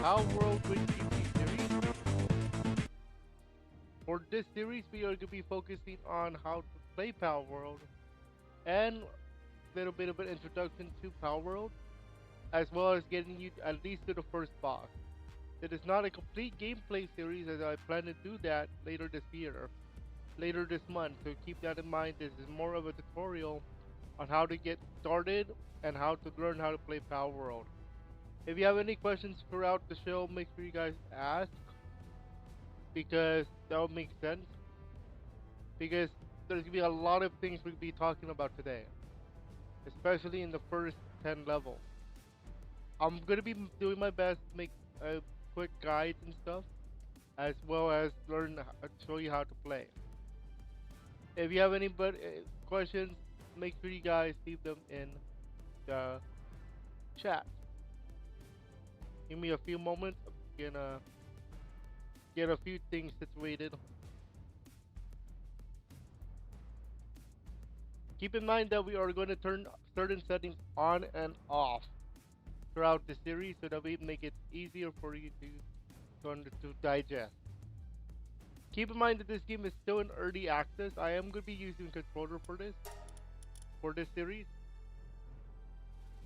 PalWorld with Yuuki series. For this series, we are going to be focusing on how to play PalWorld and a little bit of an introduction to PalWorld, as well as getting you at least to the first boss. It is not a complete gameplay series as I plan to do that later this year, later this month, so keep that in mind. This is more of a tutorial on how to get started and how to learn how to play PalWorld. If you have any questions throughout the show, make sure you guys ask because that will make sense. Because there's gonna be a lot of things we'll be talking about today, especially in the first 10 levels. I'm gonna be doing my best to make quick guides and stuff, as well as show you how to play. If you have any questions, make sure you guys leave them in the chat. Give me a few moments. I'm gonna get a few things situated. Keep in mind that we are going to turn certain settings on and off throughout the series so that we make it easier for you to digest. Keep in mind that this game is still in early access. I am going to be using controller for this series.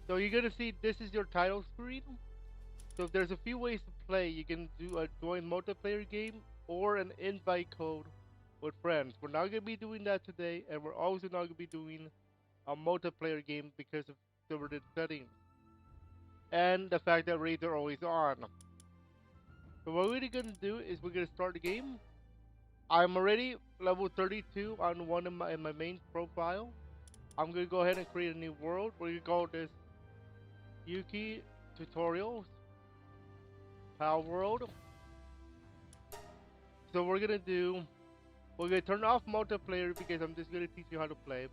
So you're going to see this is your title screen. So there's a few ways to play. You can do a join multiplayer game or an invite code with friends. We're not going to be doing that today, and we're also not going to be doing a multiplayer game because of certain settings and the fact that raids are always on. So what we're going to do is we're going to start the game. I'm already level 32 on one in my main profile. I'm going to go ahead and create a new world. We're going to call this Yuuki Tutorials PalWorld. So we're gonna turn off multiplayer because I'm just gonna teach you how to play.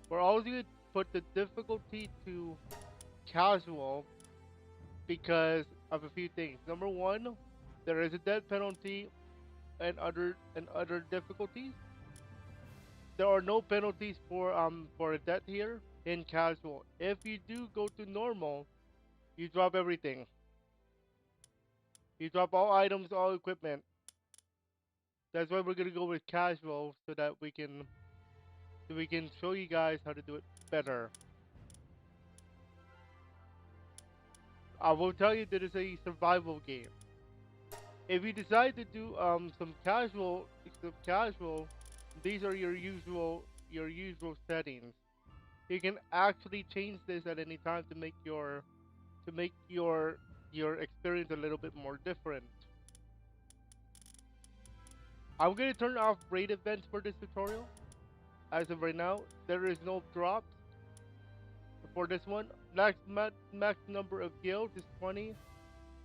We're also gonna put the difficulty to casual because of a few things. Number one, there is a death penalty and other difficulties. There are no penalties for a death here in casual. If you do go to normal, you drop everything. You drop all items, all equipment. That's why we're gonna go with casual so that we can show you guys how to do it better. I will tell you that it's a survival game. If you decide to do some casual, these are your usual settings. You can actually change this at any time to make your experience a little bit more different. I'm gonna turn off raid events for this tutorial. As of right now, there is no drops for this one. Max number of guilds is 20.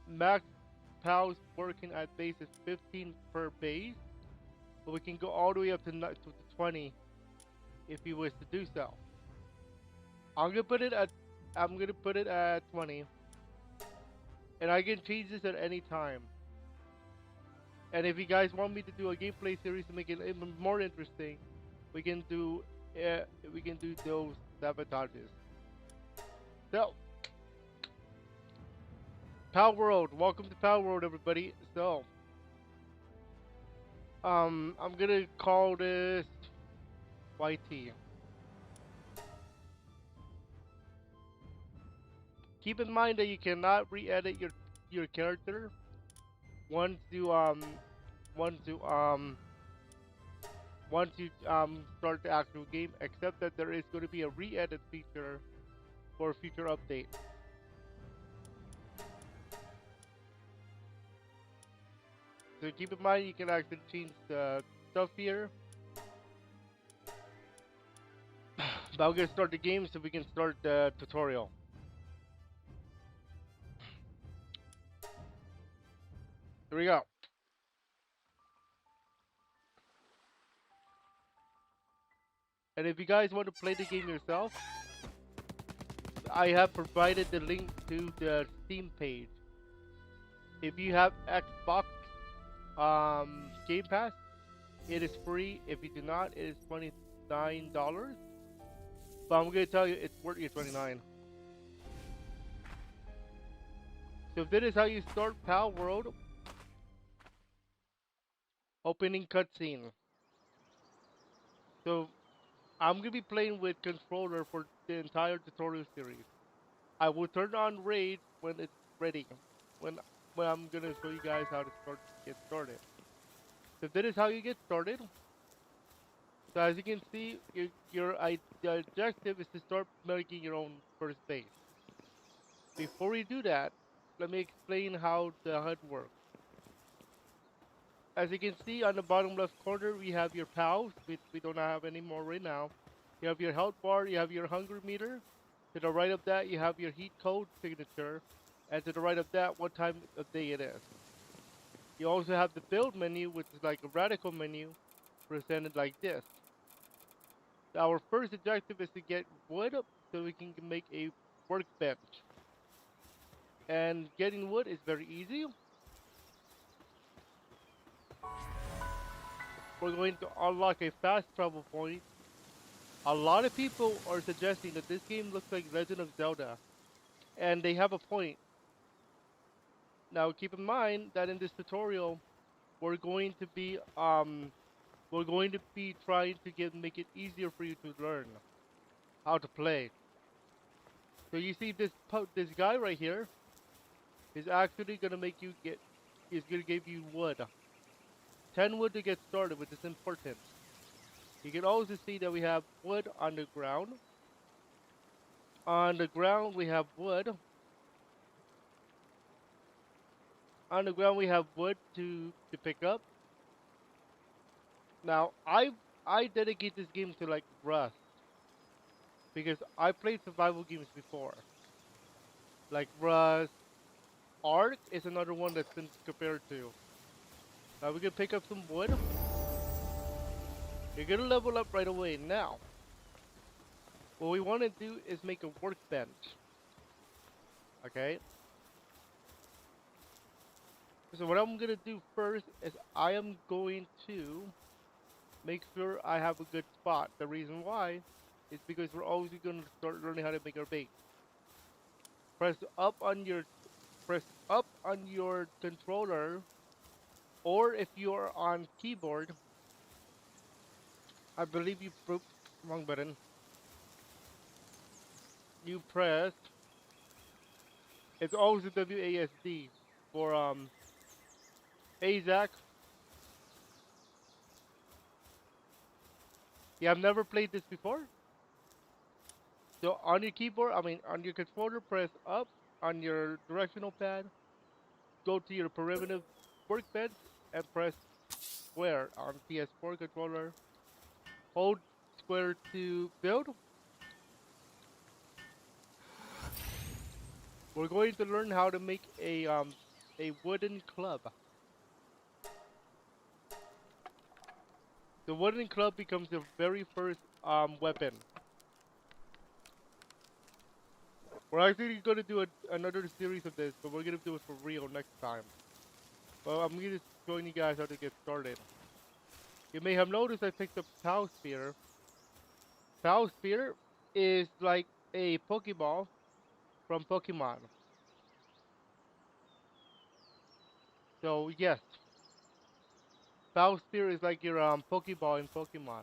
Max pals working at base is 15 per base. But we can go all the way up to 20 if you wish to do so. I'm gonna put it at 20. And I can change this at any time. And if you guys want me to do a gameplay series to make it even more interesting, we can do uh, we can do those sabotages. So, PalWorld, welcome to PalWorld, everybody. So, I'm gonna call this YT. Keep in mind that you cannot re-edit your character once you once you um once you start the actual game, except that there is going to be a re-edit feature for a future update. So keep in mind you can actually change the stuff here. But I'm gonna start the game so we can start the tutorial. Here we go. And if you guys want to play the game yourself, I have provided the link to the Steam page. If you have Xbox Game Pass, it is free. If you do not, it is $29. But I'm gonna tell you, it's worth your 29. So this is how you start PalWorld. Opening cutscene. So I'm gonna be playing with controller for the entire tutorial series. I will turn on raid when it's ready. When when I'm gonna show you guys how to get started. So this is how you get started. So as you can see, the objective is to start making your own first base. Before we do that, let me explain how the HUD works. As you can see on the bottom left corner, we have your pals. We don't have any more right now. You have your health bar, you have your hunger meter. To the right of that, you have your heat code signature. And to the right of that, what time of day it is. You also have the build menu, which is like a radical menu, presented like this. Our first objective is to get wood so we can make a workbench. And getting wood is very easy. We're going to unlock a fast travel point. A lot of people are suggesting that this game looks like Legend of Zelda, and they have a point. Now keep in mind that in this tutorial, we're going to be trying to make it easier for you to learn how to play. So you see this guy right here is actually gonna make you get is gonna give you wood. 10 wood to get started, which is important. You can also see that we have wood on the ground. On the ground we have wood. On the ground we have wood to pick up. Now I dedicate this game to like Rust because I played survival games before. Like Rust, Ark is another one that's been compared to. Now we can pick up some wood. You're gonna level up right away. Now, what we want to do is make a workbench. Okay. So what I'm gonna do first is I am going to make sure I have a good spot. The reason why is because we're always gonna start learning how to make our base. Press up on your press up on your controller, or if you're on keyboard, I believe you wrong button. You press it's always the WASD for AZAC. Yeah, I've never played this before. So on your keyboard, I mean on your controller, press up on your directional pad, go to your primitive workbench and press square on PS4 controller. Hold square to build. We're going to learn how to make a wooden club. The wooden club becomes the very first weapon. We're actually going to do another series of this, but we're going to do it for real next time. Well, I'm just showing you guys how to get started. You may have noticed I picked up Pow Spear. Pow Spear is like a Pokeball from Pokemon. So yes, Pow Spear is like your Pokeball in Pokemon.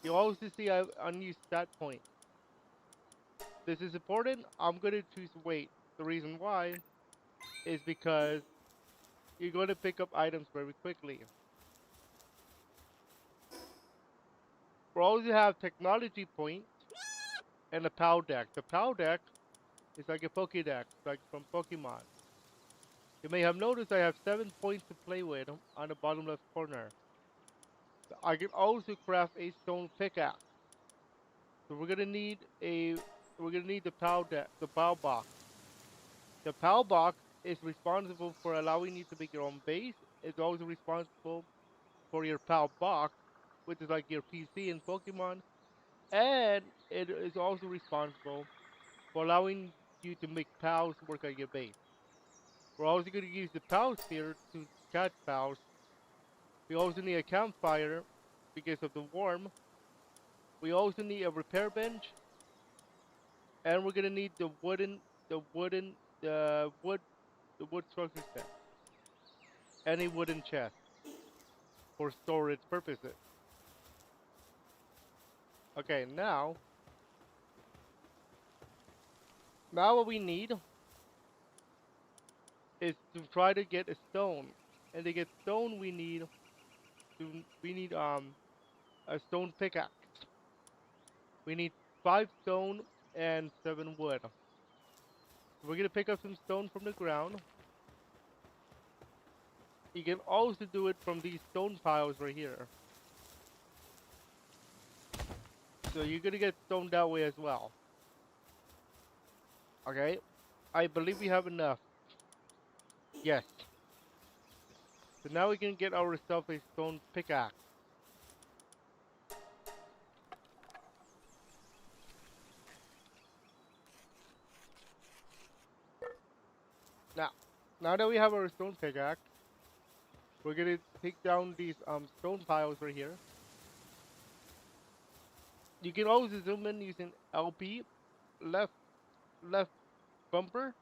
You also see I unused stat point. This is important. I'm gonna choose wait. The reason why is because you're going to pick up items very quickly. We also have technology point and a POW deck. The POW deck is like a Pokédex, like from Pokemon. You may have noticed I have 7 points to play with on the bottom left corner. I can also craft a stone pickaxe. So we're gonna need the POW deck, the POW box. The POW box is responsible for allowing you to make your own base. It's also responsible for your POW box, which is like your PC in Pokemon, and it is also responsible for allowing you to make pals work at your base. We're also going to use the pal sphere to catch pals. We also need a campfire because of the warm. We also need a repair bench, and we're going to need the wooden, the wood, the wood structure set, any wooden chest for storage purposes. Okay, now what we need is to try to get a stone, and to get stone we need a stone pickaxe. We need 5 stone and 7 wood. We're gonna pick up some stone from the ground. You can also do it from these stone piles right here. So you're gonna get stone that way as well. Okay. I believe we have enough. Yes. So now we can get ourselves a stone pickaxe. Now, now that we have our stone pickaxe, we're gonna take down these stone piles right here. You can also zoom in using LP, left left bumper,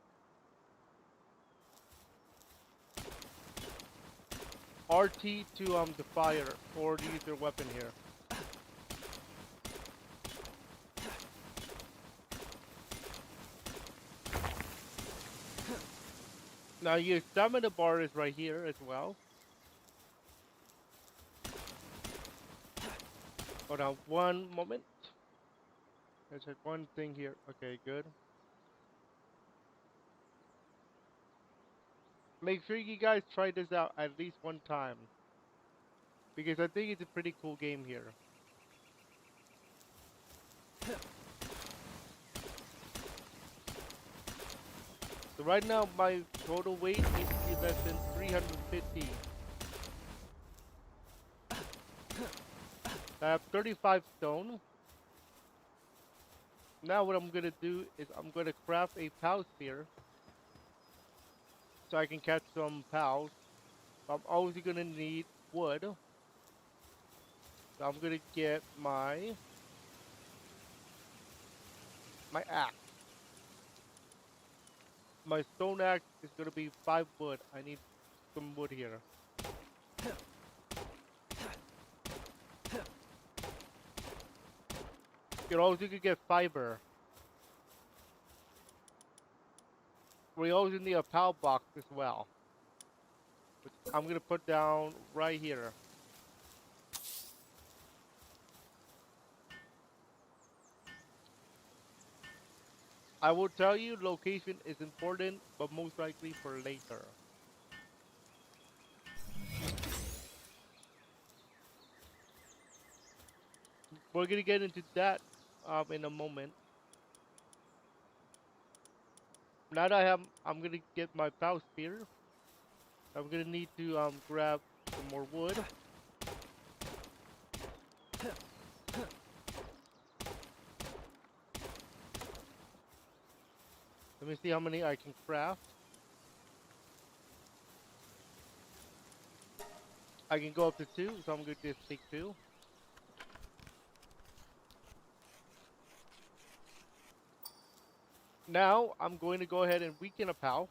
RT to the fire or to use your weapon here. Now your stamina bar is right here as well. Hold on one moment. Let's check one thing here. Okay, good. Make sure you guys try this out at least one time, because I think it's a pretty cool game here. So right now my total weight needs to be less than 350. I have 35 stone. Now what I'm gonna do is I'm gonna craft a POW spear so I can catch some POWs. I'm also gonna need wood. So I'm gonna get my axe. My stone axe is gonna be 5 wood. I need some wood here. You also can get fiber. We also need a POW box as well, which I'm gonna put down right here. I will tell you location is important, but most likely for later. We're gonna get into that in a moment. Now that I'm gonna get my POW spear. I'm gonna need to grab some more wood. Let me see how many I can craft. I can go up to 2, so I'm going to just take 2. Now, I'm going to go ahead and weaken a PAL.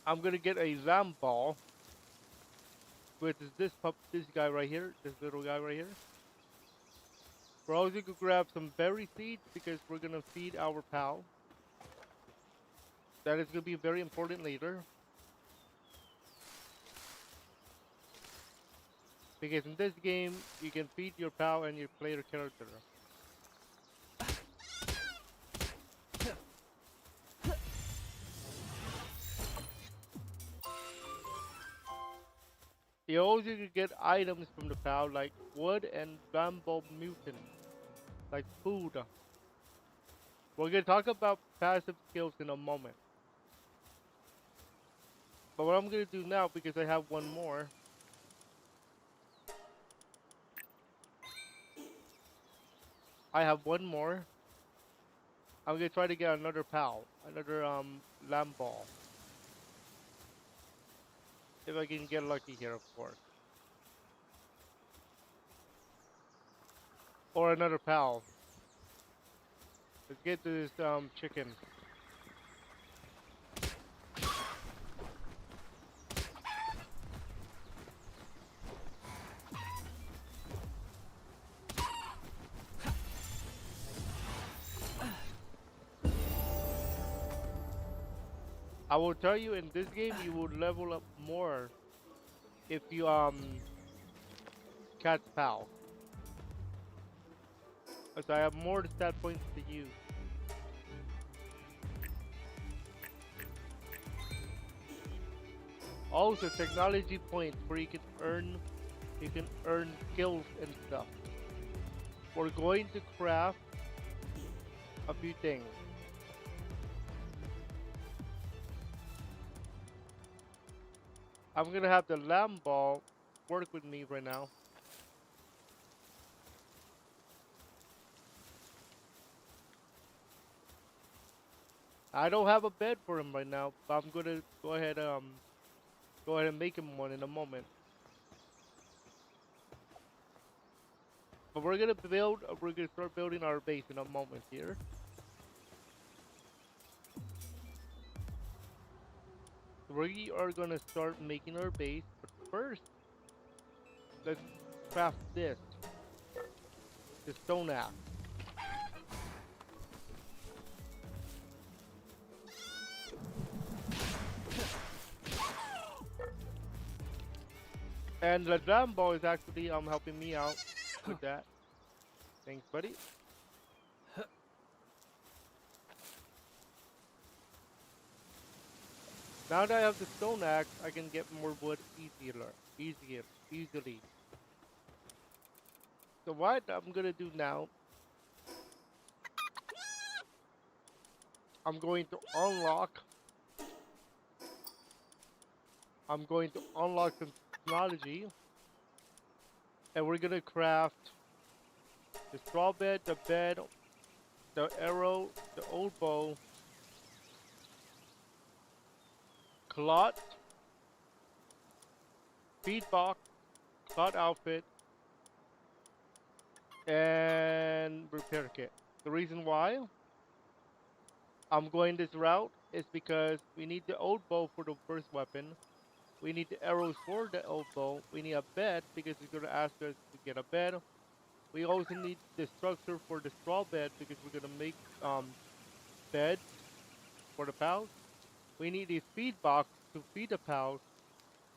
I'm going to get a lamb ball, which is this guy right here, this little guy right here. We're also going to grab some berry seeds because we're going to feed our PAL. That is going to be very important later. Because in this game, you can feed your PAL and your player character. You also can get items from the PAL like wood and bamboo mutant, like food. We're going to talk about passive skills in a moment. But what I'm going to do now, because I have one more, I have one more. I'm going to try to get another PAL, another lamb ball. If I can get lucky here, of course. Or another PAL. Let's get to this chicken. I will tell you, in this game you will level up more if you catch PAL. As I have more stat points to use. Also technology points where you can earn skills and stuff. We're going to craft a few things. I'm gonna have the lamb ball work with me right now. I don't have a bed for him right now, but I'm gonna go ahead and make him one in a moment. But we're gonna start building our base in a moment here. We are gonna start making our base, but first, let's craft the stone axe. And the drum ball is actually helping me out with that. Thanks, buddy. Now that I have the stone axe, I can get more wood easily. So what I'm gonna do now, I'm going to unlock. I'm going to unlock some technology, and we're gonna craft the straw bed, the arrow, the old bow, cloth, feed box, cloth outfit, and repair kit. The reason why I'm going this route is because we need the old bow for the first weapon. We need the arrows for the old bow. We need a bed because it's going to ask us to get a bed. We also need the structure for the straw bed because we're going to make beds for the pals. We need a feed box to feed the pals.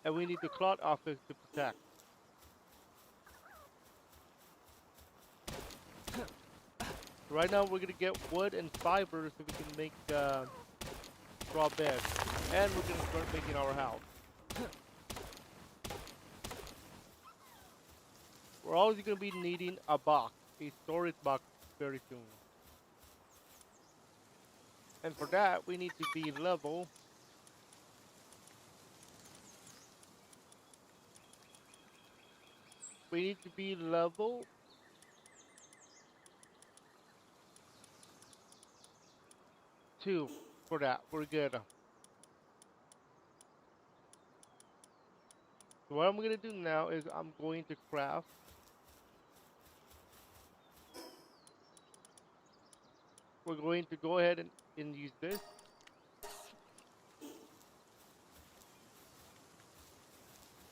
And we need the cloth office to protect. Right now we're going to get wood and fiber so we can make straw beds. And we're going to start making our house. We're also going to be needing a box, a storage box very soon. And for that, we need to be level. We need to be level 2 for that. We're good. So what I'm gonna do now is I'm going to craft. We're going to go ahead and use this.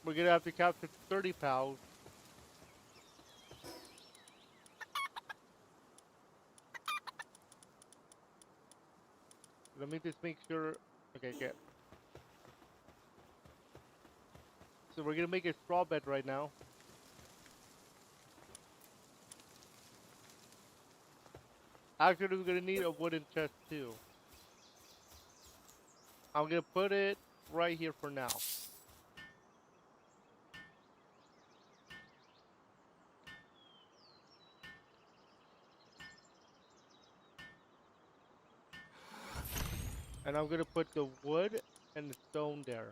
We're gonna have to capture 30 pals. Let me just make sure. Okay, good. So we're gonna make a straw bed right now. Actually, we're gonna need a wooden chest too. I'm gonna put it right here for now. And I'm gonna put the wood and the stone there.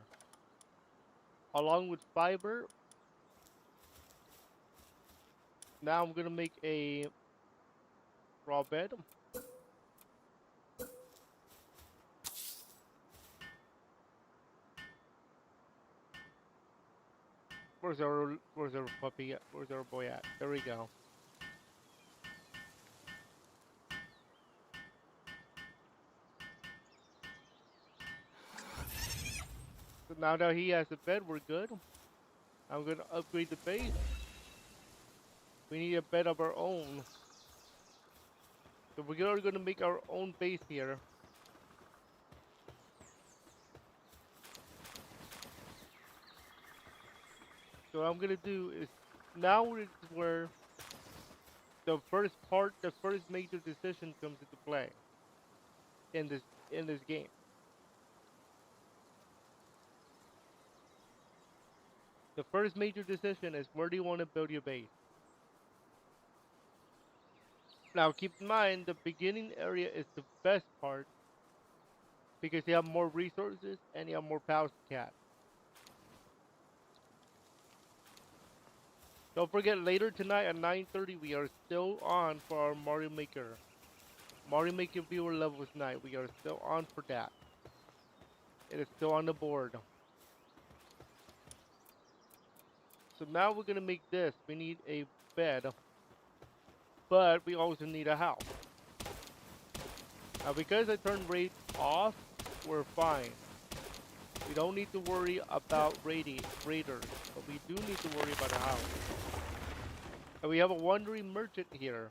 Along with fiber. Now I'm gonna make a raw bed. Where's our puppy at? Where's our boy at? There we go. So now that he has a bed, we're good. I'm gonna upgrade the base. We need a bed of our own. So we're gonna make our own base here. So what I'm gonna do is now is where the first major decision comes into play in this game. The first major decision is where do you want to build your base? Now keep in mind the beginning area is the best part because you have more resources and you have more pals to catch. Don't forget later tonight at 9:30 we are still on for our Mario Maker. Mario Maker viewer levels night. We are still on for that. It is still on the board. So now we're gonna make this. We need a bed, but we also need a house. Now because I turned raid off, we're fine. We don't need to worry about raiders, but we do need to worry about a house. And we have a wandering merchant here.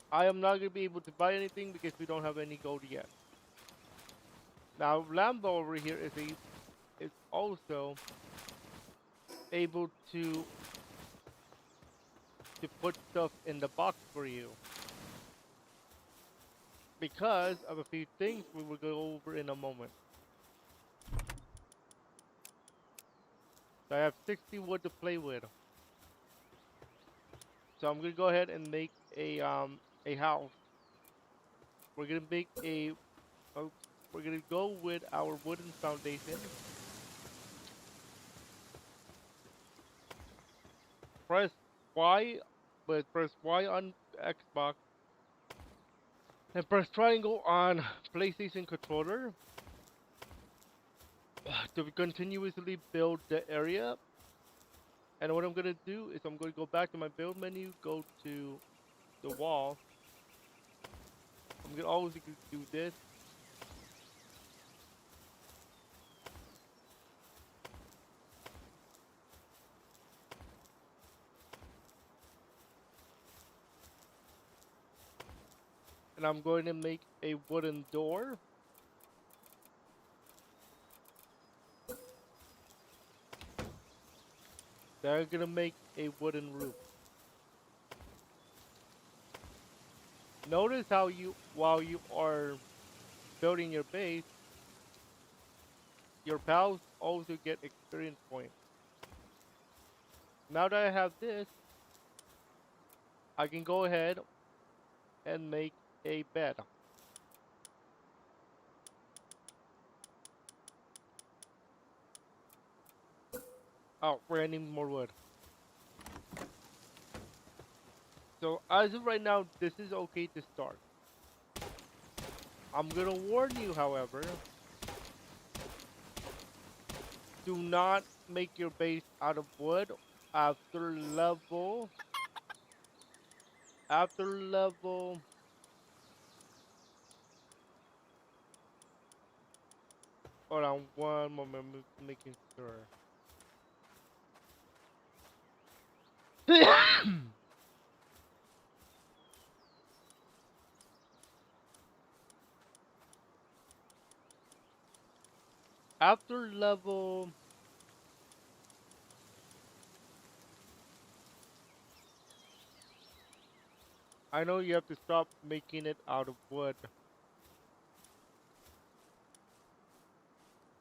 I am not gonna be able to buy anything because we don't have any gold yet. Now Lambo over here is also able to put stuff in the box for you because of a few things we will go over in a moment. So I have 60 wood to play with. So I'm gonna go ahead and make a house. We're gonna make a oh, we're gonna go with our wooden foundation. Press Y, but press Y on Xbox and press triangle on PlayStation controller to continuously build the area. And what I'm gonna do is I'm gonna go back to my build menu, go to the wall. I'm gonna always do this. And I'm going to make a wooden door. Then I'm gonna make a wooden roof. Notice how while you are building your base, your pals also get experience points. Now that I have this, I can go ahead and make a bed. Oh, we're gonna need more wood. So as of right now, this is okay to start. I'm gonna warn you, however, do not make your base out of wood after level after level. Hold on one moment, making sure. After level, I know you have to stop making it out of wood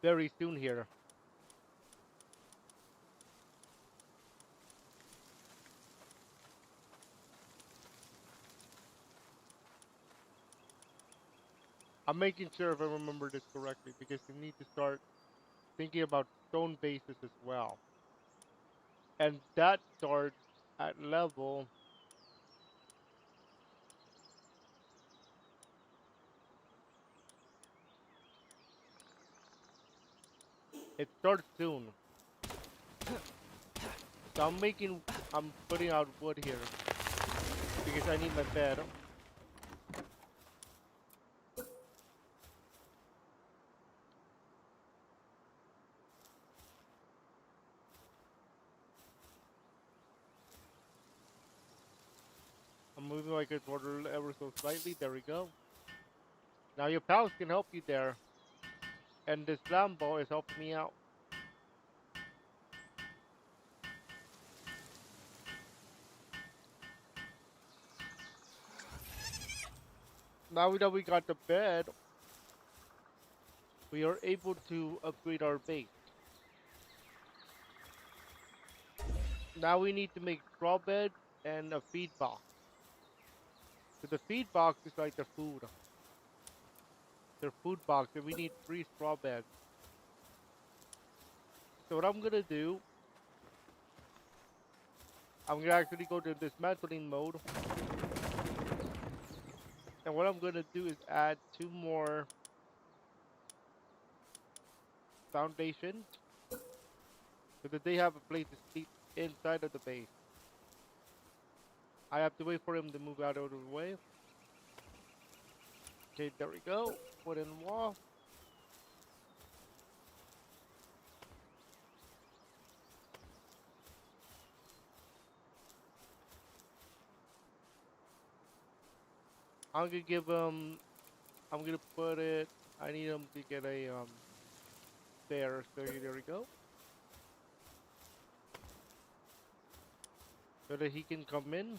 very soon here. I'm making sure if I remember this correctly because you need to start thinking about stone bases as well. And that starts at level, it starts soon. So I'm putting out wood here because I need my bed. I'm moving my controller ever so slightly. There we go. Now your pals can help you there. And this Lambo is helping me out. Now that we got the bed, we are able to upgrade our base. Now we need to make straw beds and a feed box. So the feed box is like the food. Their food box, and we need 3 straw beds. So what I'm gonna do, I'm gonna actually go to dismantling mode, and what I'm gonna do is add 2 more foundations so that they have a place to sleep inside of the base. I have to wait for him to move out of the way. Okay, there we go. Wooden wall. I'm gonna give him. I'm gonna put it. I need him to get a there. So there we go. So that he can come in,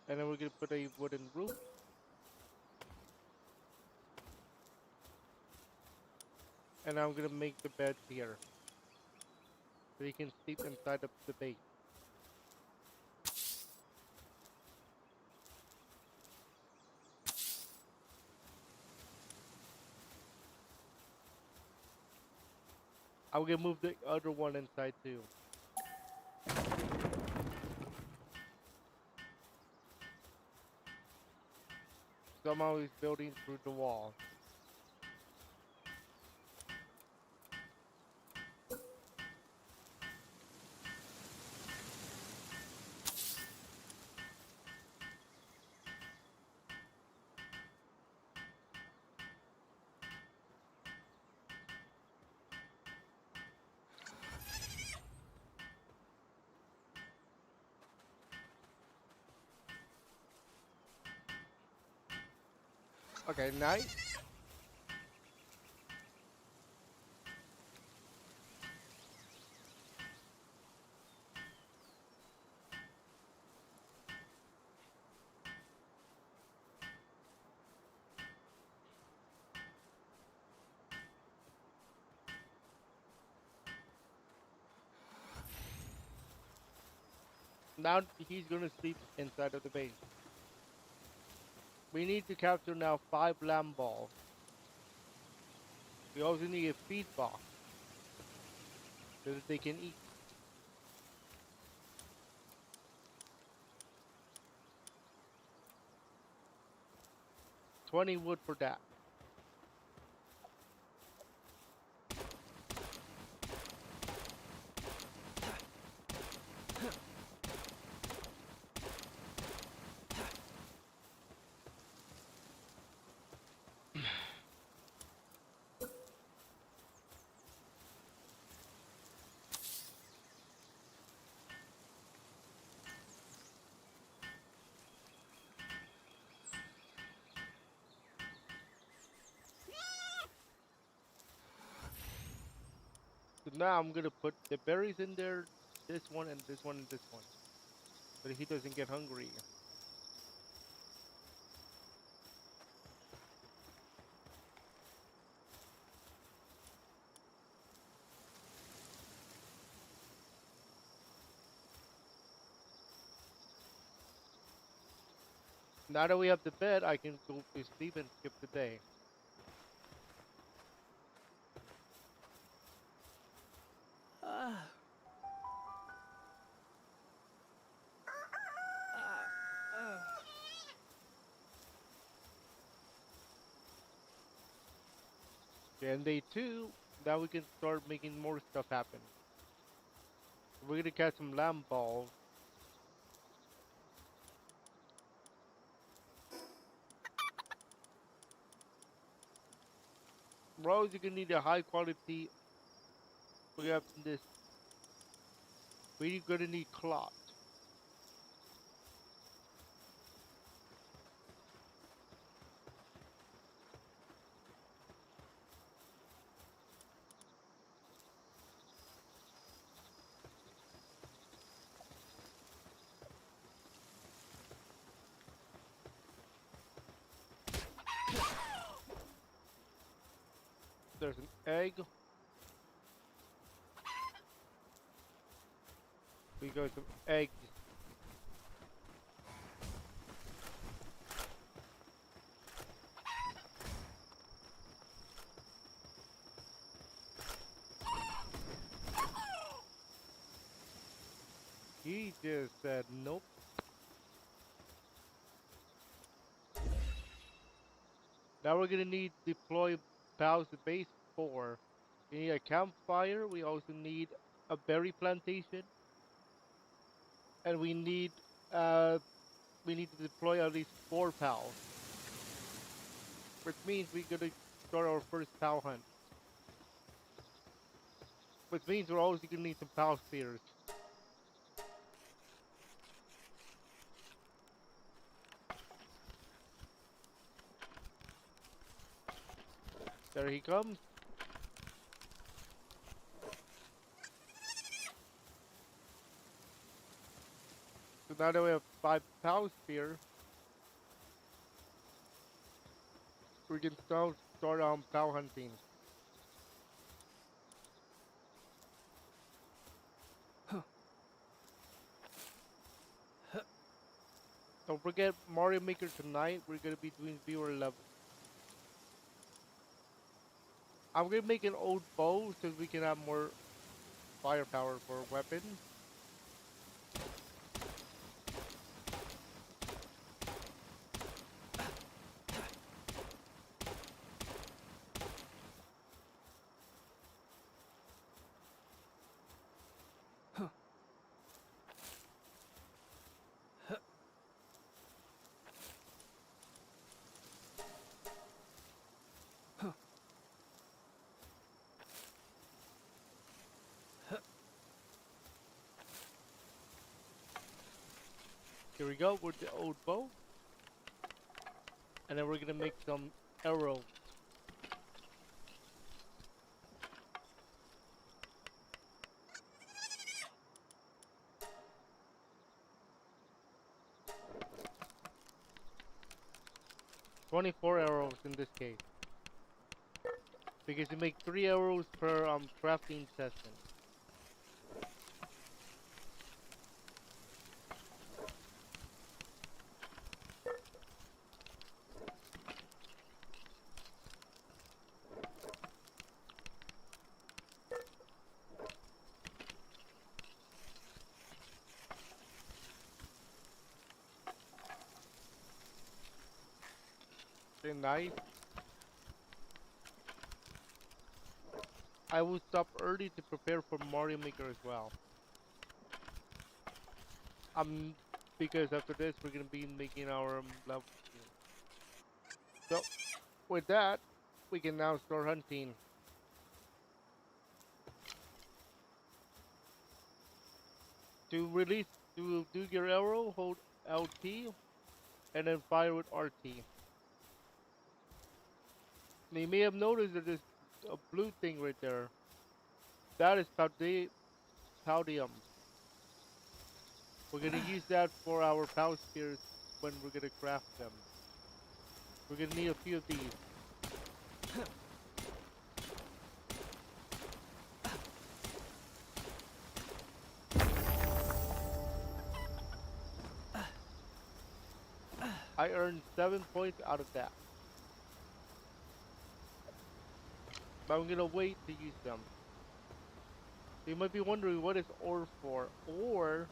and then we're gonna put a wooden roof, and I'm gonna make the beds here so he can sleep inside of the base. I'm gonna move the other one inside too. Somehow he's building through the wall. Okay, nice. Now he's gonna sleep inside of the base. We need to capture now 5 lamb balls. We also need a feed box so that they can eat. 20 wood for that. So now I'm gonna put the berries in there, this one and this one and this one, so that he doesn't get hungry. Now that we have the bed, I can go to sleep and skip the day. Okay, and day two, now we can start making more stuff happen. We're gonna catch some lamb balls. Rose, you're gonna need a high quality. We have this. We're gonna need cloth. There's an egg. We got some eggs. He just said nope. Now we're gonna need to deploy Pals to base 4. We need a campfire. We also need a berry plantation, and uh we need to deploy at least 4 pals, which means we're gonna start our first pal hunt. Which means we're also gonna need some pal spears. There he comes. So now that we have 5 pal spear, we can start on pal hunting. Don't forget Mario Maker tonight. We're gonna be doing viewer level. I'm gonna make an old bow so we can have more firepower for weapons. Here we go with the old bow. And then we're gonna make some arrows. "24 arrows in this case. Because you make 3 arrows per crafting session. Okay, nice. I will stop early to prepare for Mario Maker as well. Um, because after this we're gonna be making our level team. So with that, we can now start hunting. To release, to do your arrow, hold LT and then fire with RT. Now you may have noticed that there's a blue thing right there. That is Paldium. We're gonna use that for our Pal spears when we're gonna craft them. We're gonna need a few of these. I earned 7 points out of that. But I'm gonna wait to use them. So you might be wondering what is ore for. Ore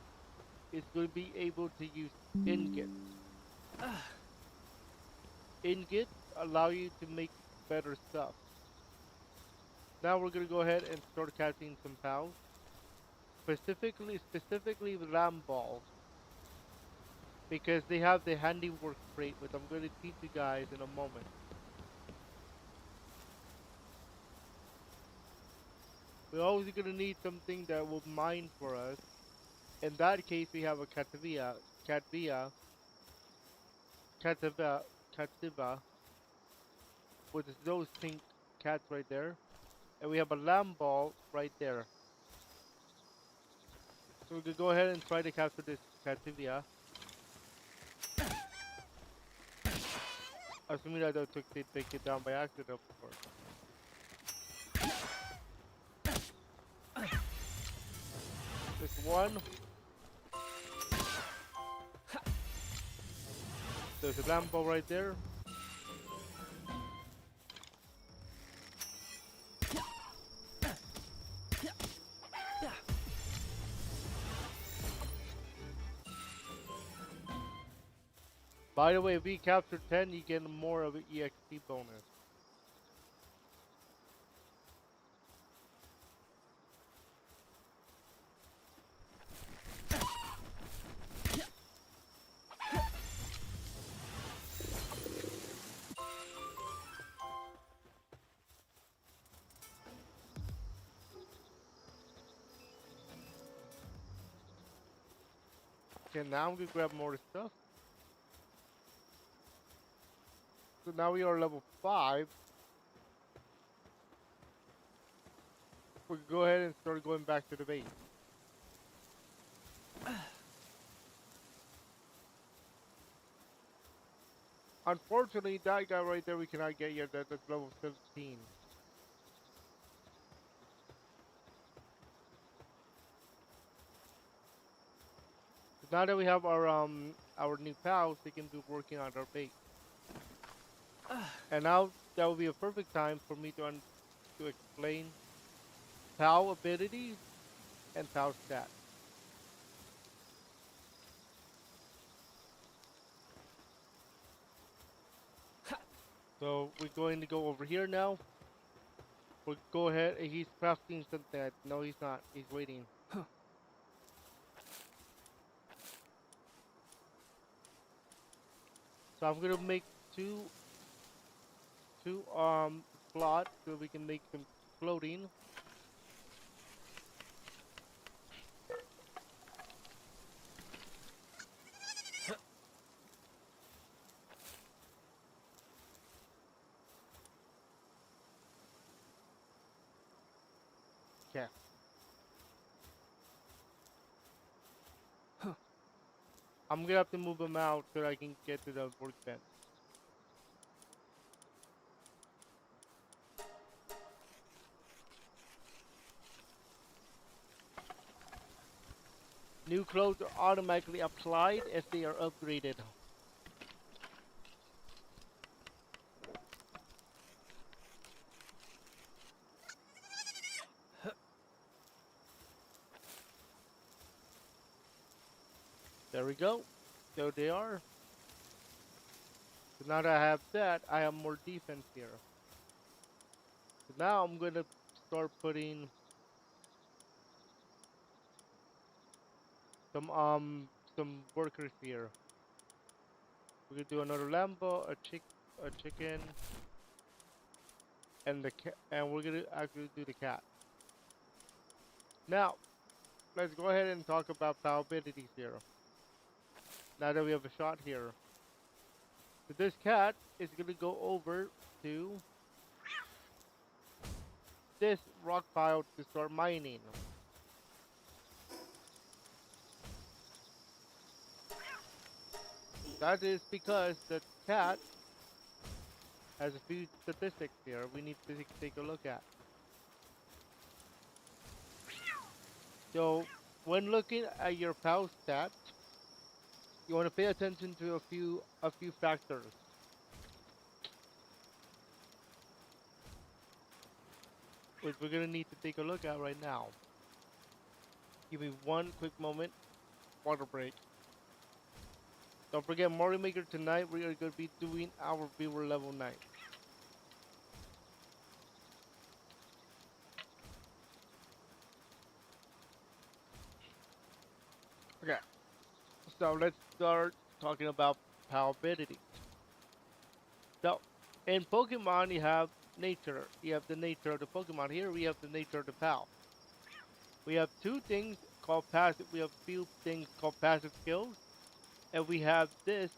is going to be able to use ingots. Ingots allow you to make better stuff. Now we're gonna go ahead and start catching some pals. Specifically lamb balls. Because they have the handiwork trait, which I'm gonna teach you guys in a moment. We're always gonna need something that will mine for us. In that case, we have a Catvia, Cativa, Cativa, with those pink cats right there, and we have a lamb ball right there. So we could go ahead and try to capture this Cativia. Assuming that they take it down by accident, of course. There's one. There's a lamb ball right there. By the way, if we capture 10, you get more of an EXP bonus. Okay, now I'm gonna grab more stuff. So now we are level 5. We can go ahead and start going back to the base. Unfortunately, that guy right there we cannot get yet. That's level 17. So now that we have our new pals, they can be working on our base. And now that will be a perfect time for me to explain pal abilities and pal stats. So we're going to go over here now. We'll go ahead and he's crafting something. No, he's not. He's waiting. So I'm gonna make two slots so we can make them floating. Okay. I'm gonna have to move them out so I can get to the workbench. New clothes are automatically applied as they are upgraded. There we go. There they are. So now that I have that, I have more defense here. So now I'm gonna start putting some workers here. We're gonna do another Lambo, a chicken, and the cat, and we're gonna actually do the cat. Now let's go ahead and talk about probabilities here. Now that we have a shot here, so this cat is gonna go over to this rock pile to start mining. That is because the cat has a few statistics here we need to take a look at. So when looking at your PAL stats, you want to pay attention to a few factors, which we're gonna need to take a look at right now. Give me one quick moment. Water break. Don't forget Mario Maker tonight. We are gonna be doing our viewer level 9. Okay, so let's start talking about PAL abilities. So in Pokemon, you have nature. You have the nature of the Pokemon. Here we have the nature of the PAL. We have two things called passive. We have few things called passive skills, and we have this,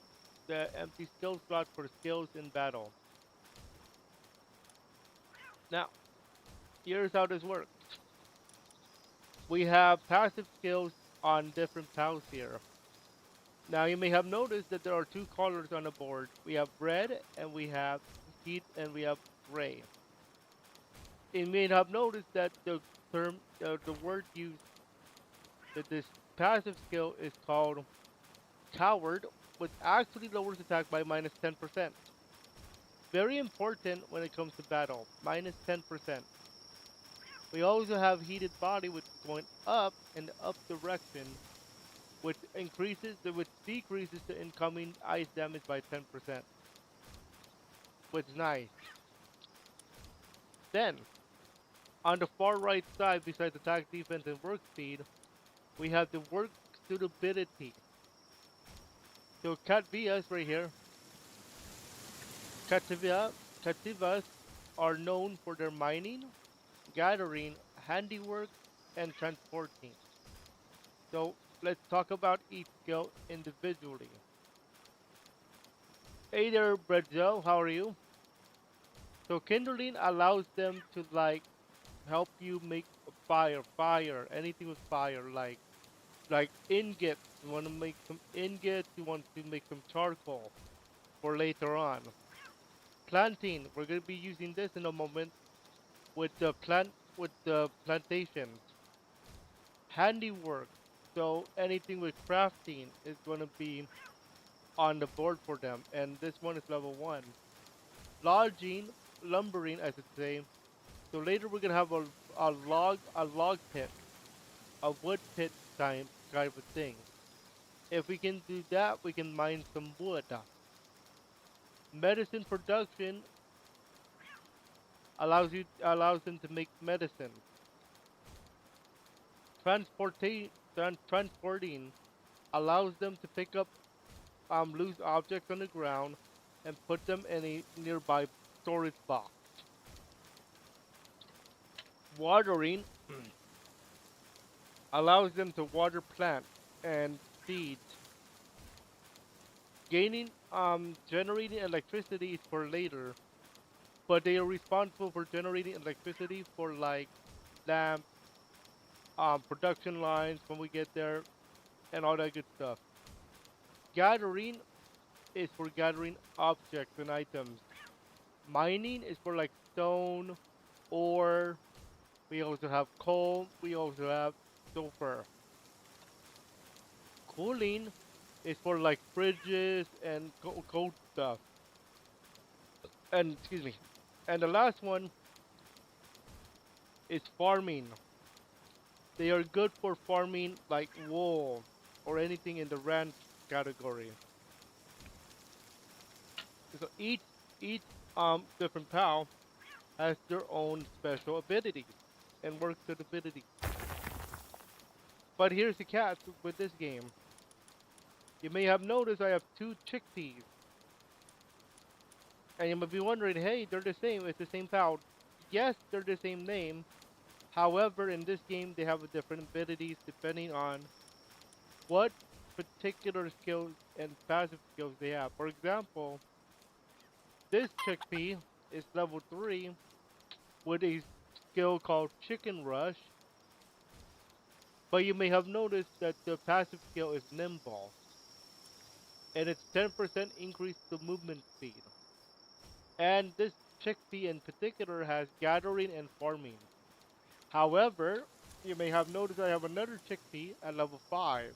the empty skill slot for skills in battle. Now, here's how this works. We have passive skills on different PALs here. Now, you may have noticed that there are two colors on the board. We have red, and we have heat, and we have gray. You may have noticed that the word used, that this passive skill is called coward, which actually lowers attack by minus 10%. Very important when it comes to battle, minus 10%. We also have heated body, which is going up in the up direction, which decreases the incoming ice damage by 10%, which is nice. Then, on the far right side, besides attack, defense, and work speed, we have the work suitability. So Catvias right here, Cativia, Cativas are known for their mining, gathering, handiwork, and transporting. So let's talk about each skill individually. Hey there, Brazil, how are you? So kindling allows them to help you make a fire, anything with fire, like ingots. You want to make some ingots. You want to make some charcoal for later on. Planting. We're gonna be using this in a moment with the plantations. Handiwork. So anything with crafting is gonna be on the board for them, and this one is level 1. Lodging, lumbering, I should say. So later we're gonna have a log pit, a wood pit type of thing. If we can do that, we can mine some wood. Medicine production allows them to make medicine. Transporting allows them to pick up loose objects on the ground and put them in a nearby storage box. Watering allows them to water plants and seeds. Generating electricity is for later, but they are responsible for generating electricity for like lamps, production lines when we get there, and all that good stuff. Gathering is for gathering objects and items. Mining is for like stone, ore. We also have coal. We also have sulfur. Cooling is for like fridges and cold stuff. And excuse me. And the last one is farming. They are good for farming like wool or anything in the ranch category. So each different PAL has their own special abilities and works with abilities. But here's the catch with this game. You may have noticed I have two chickpeas. And you might be wondering, hey, they're the same. It's the same PAL. Yes, they're the same name. However, in this game, they have different abilities depending on what particular skills and passive skills they have. For example, this chickpea is level 3 with a skill called Chicken Rush, but you may have noticed that the passive skill is Nimble, and it's 10% increase to movement speed. And this chickpea in particular has Gathering and Farming. However, you may have noticed I have another chickpea at level 5.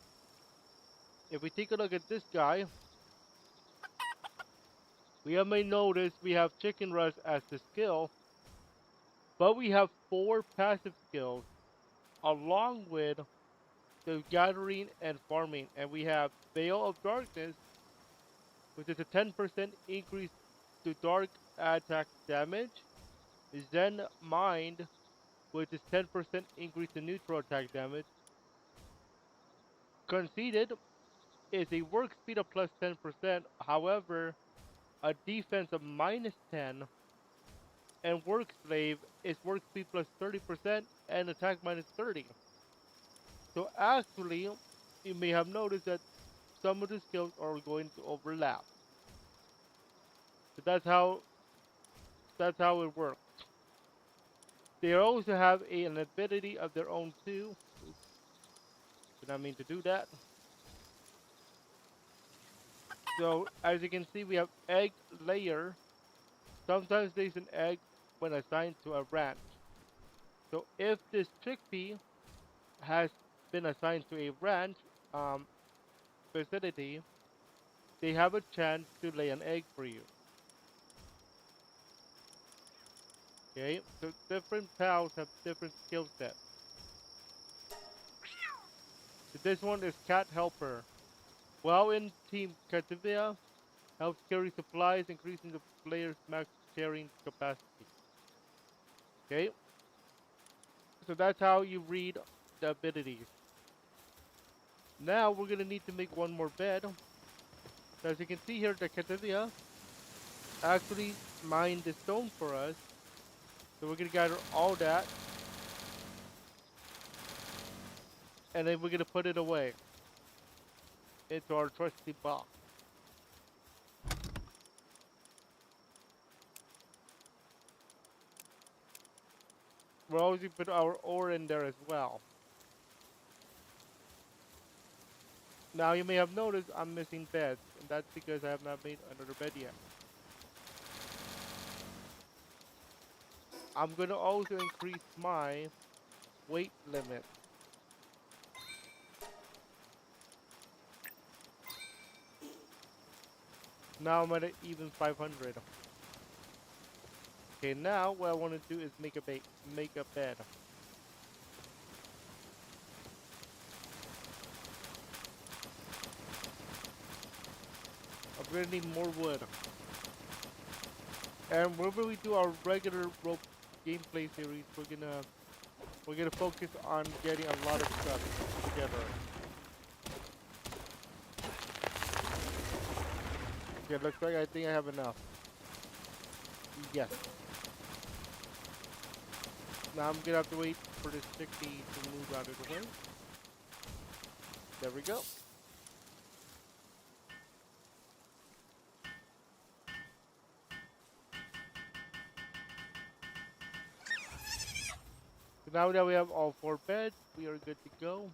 If we take a look at this guy, we may notice we have Chicken Rush as the skill, but we have 4 passive skills along with the Gathering and Farming. And we have Veil of Darkness, which is a 10% increase to dark attack damage. Zen Mind, which is 10% increase to neutral attack damage. Conceded is a work speed of plus 10%, however, a defense of minus 10, and work slave is work speed plus 30% and attack minus 30. So actually, you may have noticed that some of the skills are going to overlap. So that's how it works. They also have an ability of their own too. Oops, did not mean to do that. So as you can see, we have egg layer. Sometimes there's an egg when assigned to a ranch. So if this chickpea has been assigned to a ranch um, facility, they have a chance to lay an egg for you. Okay, so different pals have different skill sets. So this one is Cat Helper. While in Team Cativia, helps carry supplies, increasing the player's max carrying capacity. Okay, so that's how you read the abilities. Now we're gonna need to make one more bed. So as you can see here, the Cativia actually mined the stone for us. So we're gonna gather all that, and then we're gonna put it away into our trusty box. We're always gonna put our ore in there as well. Now you may have noticed I'm missing beds, and that's because I have not made another bed yet. I'm gonna also increase my weight limit. Now I'm at even 500. Okay, now what I want to do is make a bed. I'm gonna need more wood. And whenever we do our regular rope gameplay series, we're gonna focus on getting a lot of stuff together. Okay, looks like I think I have enough. Yes. Now I'm gonna have to wait for this chickpea to move out of the way. There we go. So now that we have all 4 beds, we are good to go.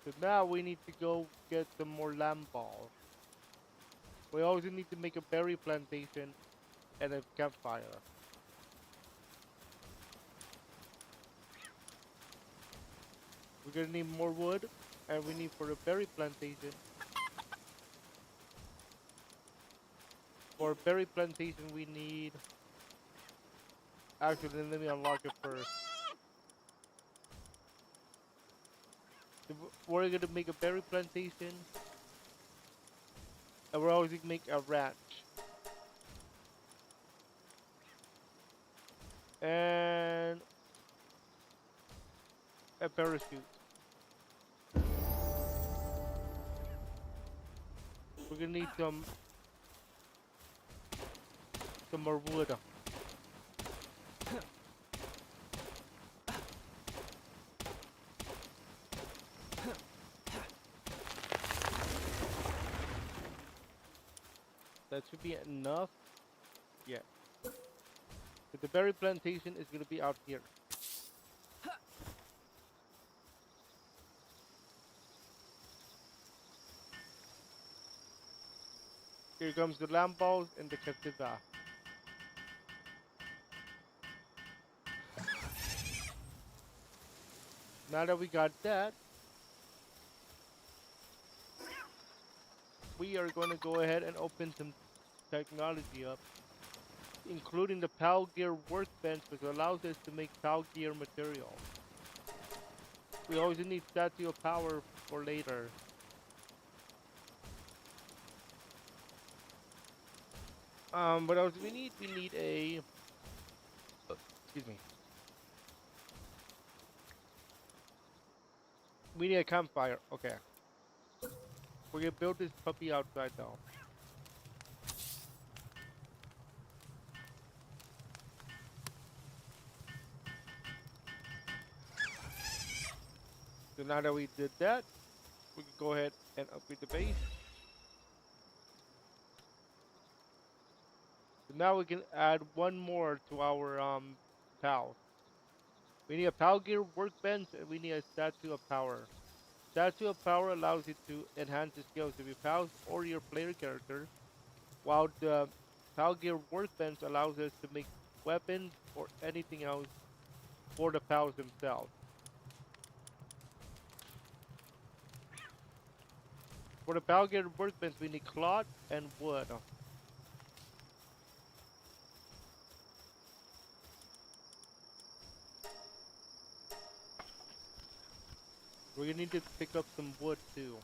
So now we need to go get some more lamb balls. We also need to make a berry plantation and a campfire. We're gonna need more wood, and we need for a berry plantation. For a berry plantation, we need. Actually, let me unlock it first. We're gonna make a berry plantation. And we're always gonna make a ranch and a parachute. We're gonna need some more wood. That should be enough. Yeah. But the berry plantation is gonna be out here. Here comes the lamb balls and the cativa. Now that we got that, we are going to go ahead and open some technology up, including the PAL Gear workbench, which allows us to make PAL Gear material. We always need statue of power for later. What else do we need? We need a, excuse me. We need a campfire. Okay. We're gonna build this puppy outside now. So now that we did that, we can go ahead and upgrade the base. So now we can add one more to our pals. We need a PAL Gear workbench and we need a statue of power. Statue of power allows you to enhance the skills of your pals or your player character, while the PAL Gear workbench allows us to make weapons or anything else for the pals themselves. For the PAL Gear workbench, we need cloth and wood. We're gonna need to pick up some wood too.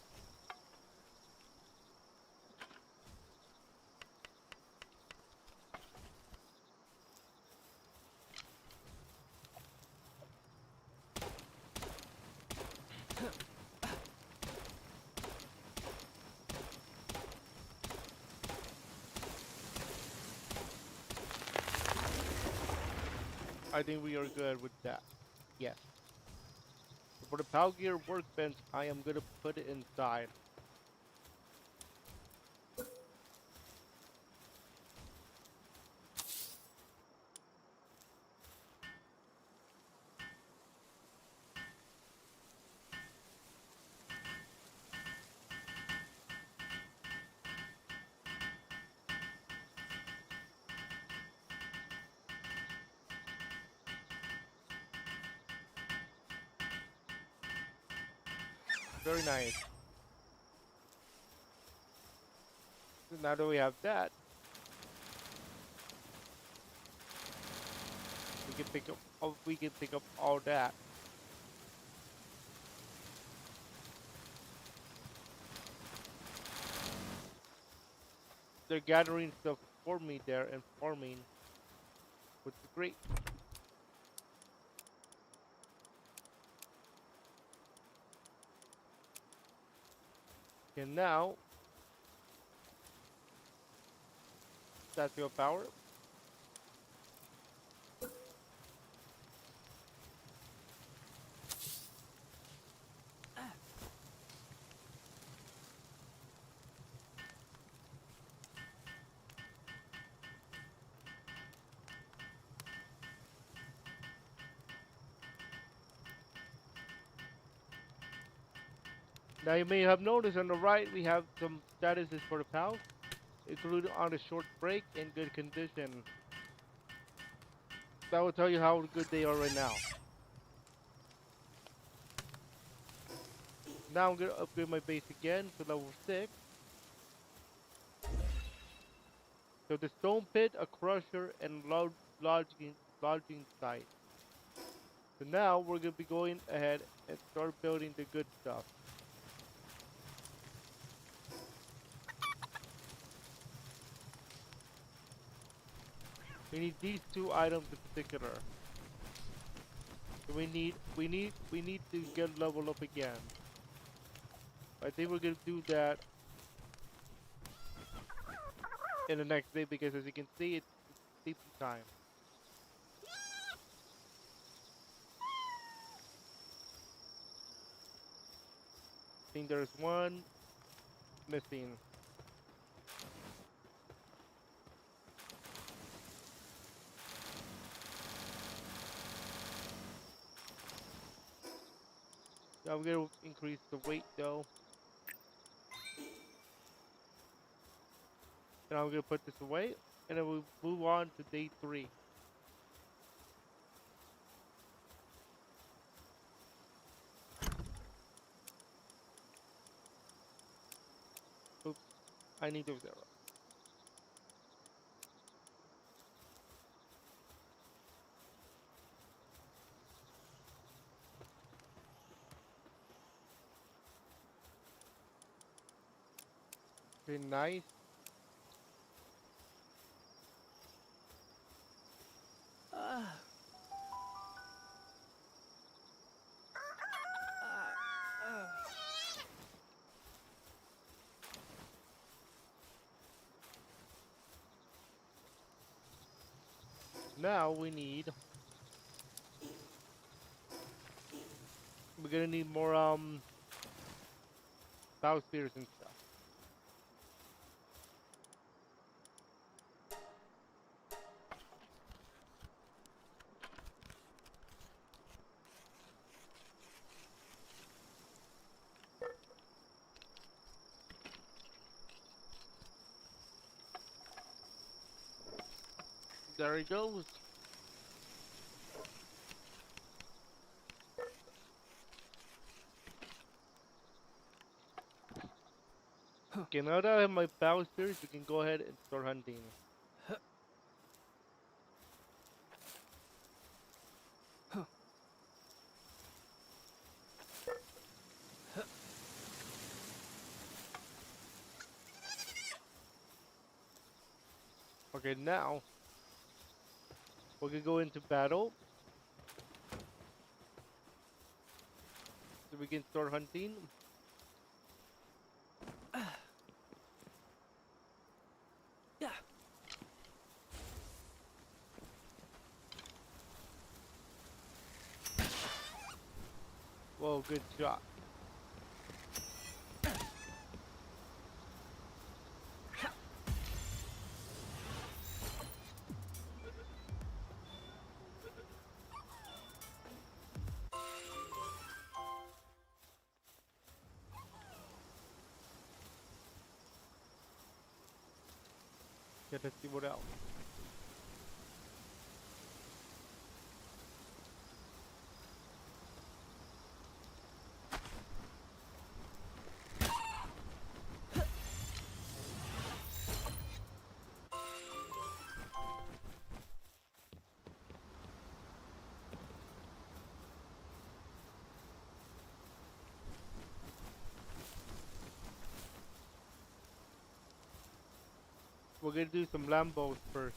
I think we are good with that. Yes. So for the PAL Gear workbench, I am gonna put it inside. Very nice. So now that we have that, we can pick up all that. They're gathering stuff for me there and farming, which is great. And now, statue of power. Now you may have noticed on the right we have some statuses for the pals, including on a short break in good condition. That will tell you how good they are right now. Now I'm gonna upgrade my base again to level 6. So the stone pit, a crusher, and lodging site. So now we're gonna be going ahead and start building the good stuff. We need these two items in particular. So we need to get leveled up again. I think we're gonna do that in the next day because as you can see, it's sleeping time. I think there's one missing. So I'm gonna increase the weight though. And I'm gonna put this away, and then we'll move on to day 3. Oops, I need those arrows. Okay, nice. Now we're gonna need more bow spears and stuff. There he goes. Okay, now that I have my bow spears, we can go ahead and start hunting. Okay, now we can go into battle. So we can start hunting. Yeah. Whoa, good shot. Okay, let's see what else. We're gonna do some Lambos first.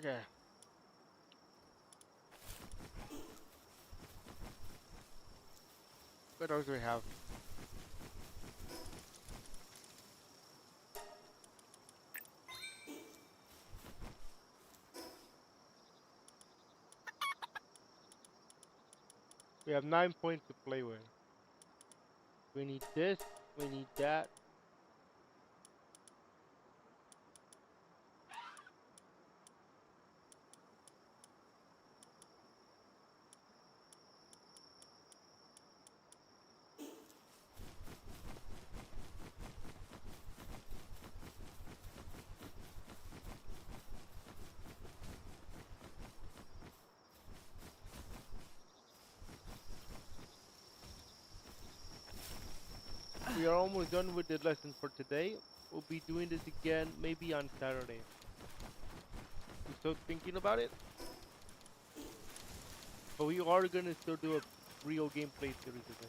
Okay. What else do we have? We have 9 points to play with. We need this. We need that. almost done with the lesson for today. We'll be doing this again maybe on Saturday. I'm still thinking about it, but we are gonna still do a real gameplay series of it.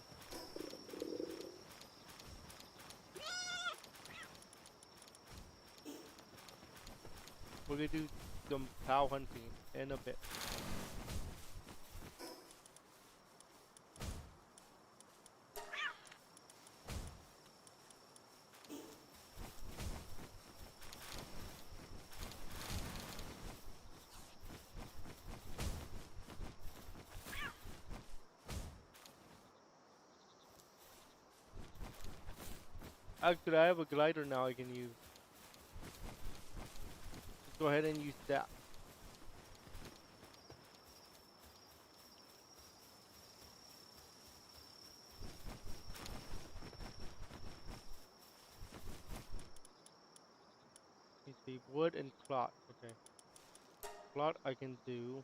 We're gonna do some cow hunting in a bit. Actually, I have a glider now I can use. Let's go ahead and use that. Let me see, wood and cloth. Okay, cloth I can do.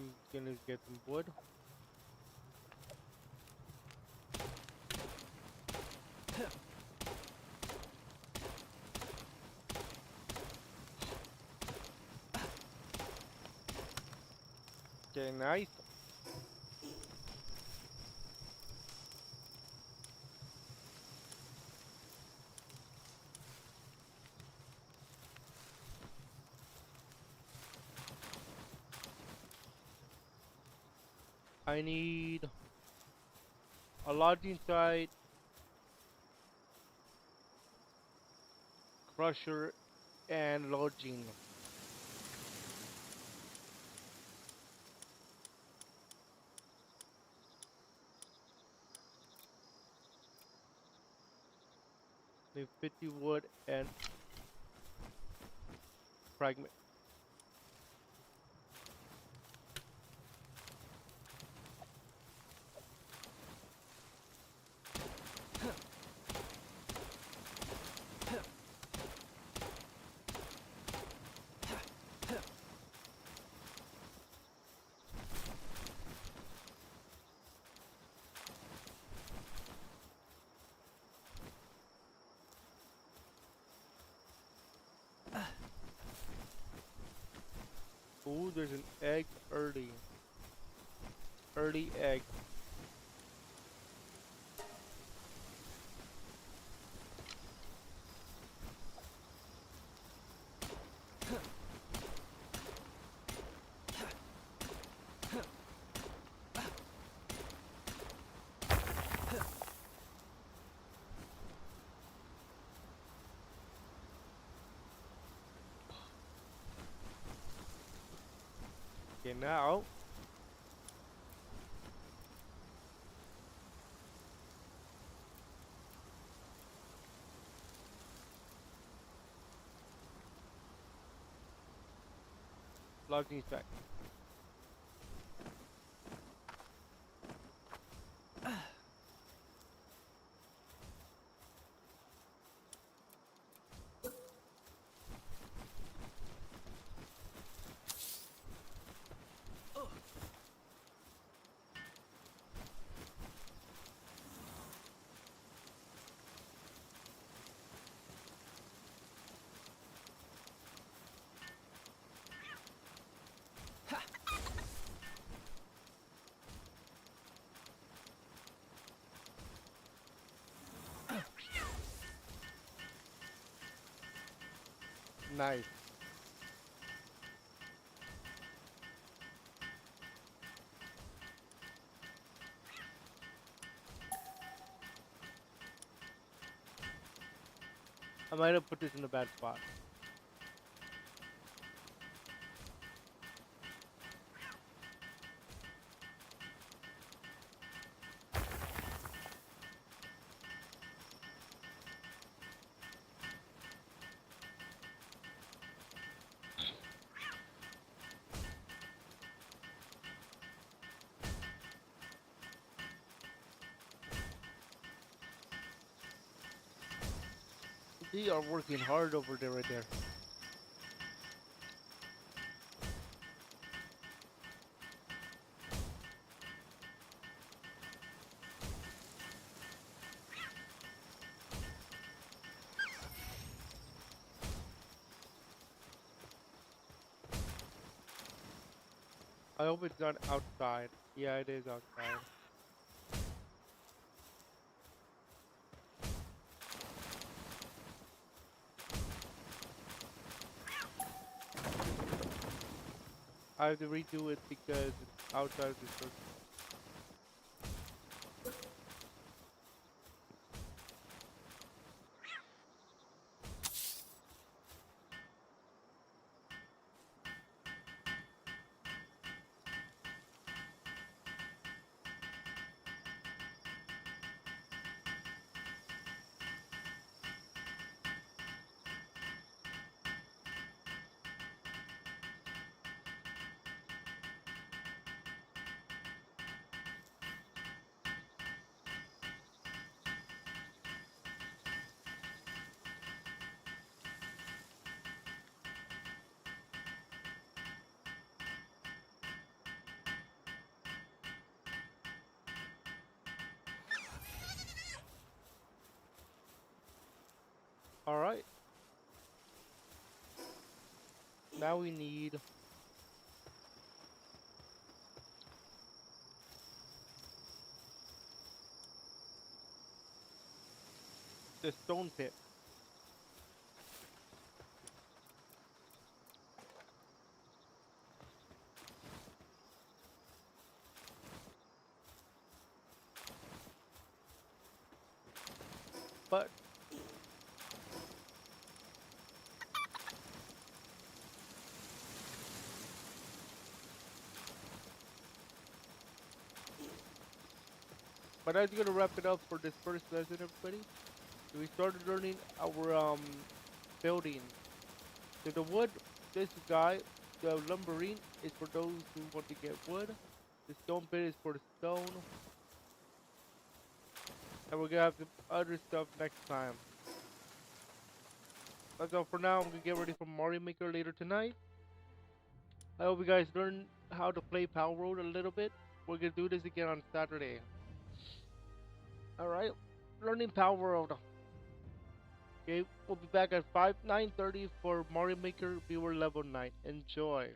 I'm gonna get some wood. Okay, nice. I need a lodging site, crusher, and lodging. Need 50 wood and fragment. Ooh, there's an egg early. Early egg. Okay, now lodging site. Nice. I might have put this in a bad spot. They are working hard over there, right there. I hope it's not outside. Yeah, it is outside. I have to redo it because it's outside the circle. All right. Now we need the stone pit. But that's gonna wrap it up for this first lesson, everybody. So we started learning our building. So the wood, this guy, the lumbering is for those who want to get wood. The stone pit is for the stone, and we're gonna have some other stuff next time. That's all for now. I'm gonna get ready for Mario Maker later tonight. I hope you guys learn how to play PalWorld a little bit. We're gonna do this again on Saturday. All right, learning PalWorld. Okay, we'll be back at 9:30 for Mario Maker Viewer Level 9. Enjoy.